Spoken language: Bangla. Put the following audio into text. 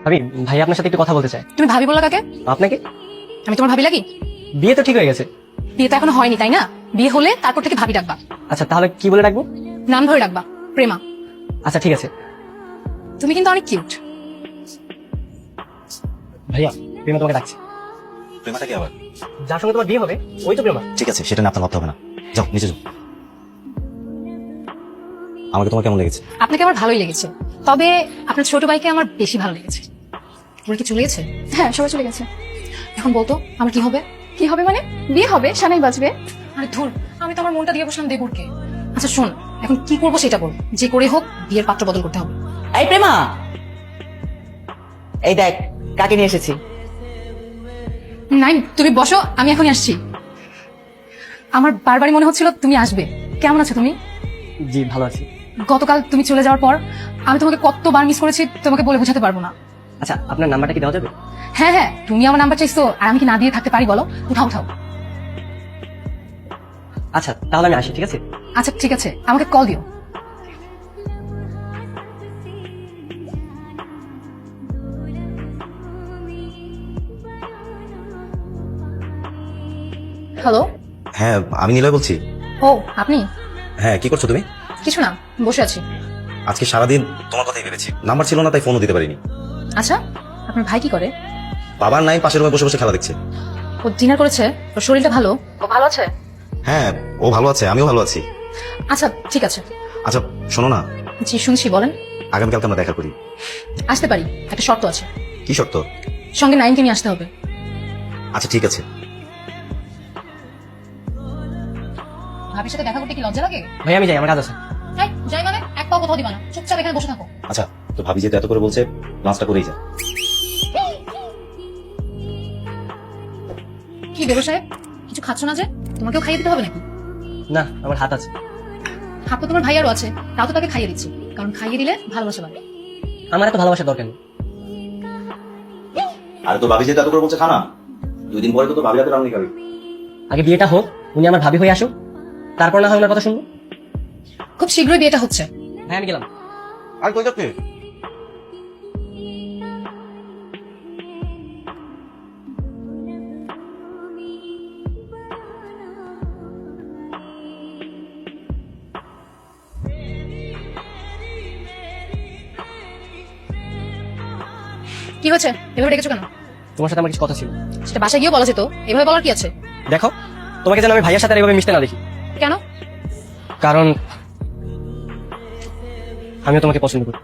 ভাবি, ভাই আপনার সাথে একটু কথা বলতে চাই। তুমি ভাবি বললা কাকে? আপনাকে? আমি তোমার ভাবি লাগি? বিয়ে তো ঠিক হয়ে গেছে। বিয়ে তো এখনো হয়নি, তাই না? বিয়ে হলে তারপর থেকে ভাবি ডাকবা। আচ্ছা, তাহলে কি বলে রাখবো? নাম ধরে ডাকবা, প্রেমা। আচ্ছা ঠিক আছে। তুমি কিন্তু অনেক কিউট। ভাইয়া, প্রেমা তোমাকে ডাকছে। প্রেমাটা কি আবার? যার সঙ্গে তোমার বিয়ে হবে ওই তো প্রেমা। ঠিক আছে, সেটা নিয়ে আপনার ভাবতে হবে না। যাও নিচে যাও। আমাকে তোমার কেমন লেগেছে? আপনাকে আমার ভালোই লেগেছে, তবে আপনার ছোট ভাইকে আমার বেশি ভালো লেগেছে। ওরা কি চলে গেছে? হ্যাঁ, সবাই চলে গেছে। এখন বলতো আমার কি হবে? কি হবে মানে? বিয়ে হবে, সানাই বাজবে। আরে ধুর, আমি তো আমার মনটা দিয়ে বসলাম দেবুরকে। আচ্ছা শোন, এখন কি করবো সেটা বল। যে করে হোক বিয়ের পাত্র বদল করতে হবে। এই প্রেমা, এই দেখ কাকে নিয়ে এসেছি। নাই, তুমি বসো, আমি এখনই আসছি। আমার বারবারই মনে হচ্ছিল তুমি আসবে। কেমন আছো তুমি? জি ভালো আছি। গতকাল তুমি চলে যাওয়ার পর আমি তোমাকে কতবার মিস করেছি তোমাকে বলে বোঝাতে পারবো না। আচ্ছা, আপনার নাম্বারটা কি দেওয়া যাবে? হ্যাঁ হ্যাঁ, তুমি আমার নাম্বার চাইছো আর আমি কি না দিয়ে থাকতে পারি বলো? উঠাও উঠাও। আচ্ছা তাহলে আমি আসি, ঠিক আছে? আচ্ছা ঠিক আছে, আমাকে কল দিও। হ্যালো। হ্যাঁ, আমি নিলয় বলছি। ও আপনি? হ্যাঁ, কি করছো তুমি? কিছু না, বসে আছি। আজকে সারাদিন তোমার কথাই ভেবেছি। নাম্বার ছিল না তাই ফোনও দিতে পারিনি। আচ্ছা, আপনার ভাই কি করে? বাবার নাই, পাশের রুমে বসে বসে খেলা দেখছে। ও ডিনার করেছে? ওর শরীরটা ভালো? ও ভালো আছে? হ্যাঁ, ও ভালো আছে, আমিও ভালো আছি। আচ্ছা ঠিক আছে। আচ্ছা শোনো না, জি শুনছি, বলেন। আগামীকালকে আমরা দেখা করি। আসতে পারি, একটা শর্ত আছে। কি শর্ত? সঙ্গে নাইনকে নিয়ে আসতে হবে। আচ্ছা ঠিক আছে। ভাবির সাথে দেখা করতে কি লজ্জা লাগে? ভাই আমি যাই, আমার কাজ আছে। এই, যাই মানে এক পাও কোথাও দিবা না, চুপচাপ এখানে বসে থাকো। আচ্ছা, তো ভাবি যেহেতু এত করে বলছে, লাঞ্চটা করেই যা। কি দেবো সাহেব, কিছু খাচ্ছ না যে? তোমাকেও খাইয়ে দিতে হবে নাকি? না, আমার হাত আছে। হাত তো তোমার ভাইয়ারও আছে, তাও তো তাকে খাইয়ে দিচ্ছি, কারণ খাইয়ে দিলে ভালোবাসা বাড়ে। আমার এত ভালোবাসার দরকার নেই। আরে তো ভাবি যেহেতু এত করে বলছে খানা, 2 দিন পরে তো ভাবি হাতে রান্না খাবি। আগে বিয়েটা হোক, উনি আমার ভাবি হয়ে আসুক, তারপর না হয় ওনার কথা শুনবো। খুব শীঘ্রই বিয়েটা হচ্ছে। হ্যাঁ আমি গেলাম। আর কই যাচ্ছে? কি হচ্ছে, এভাবে ডেকেছো কেন? তোমার সাথে আমার কিছু কথা ছিল। সেটা বাসায় গিয়েও বলা যেত, এভাবে বলার কি আছে? দেখো, তোমাকে যেন আমি ভাইয়ের সাথে আর এভাবে মিশতে না দেখি। কেন? কারণ আমিও তোমাকে পছন্দ করি।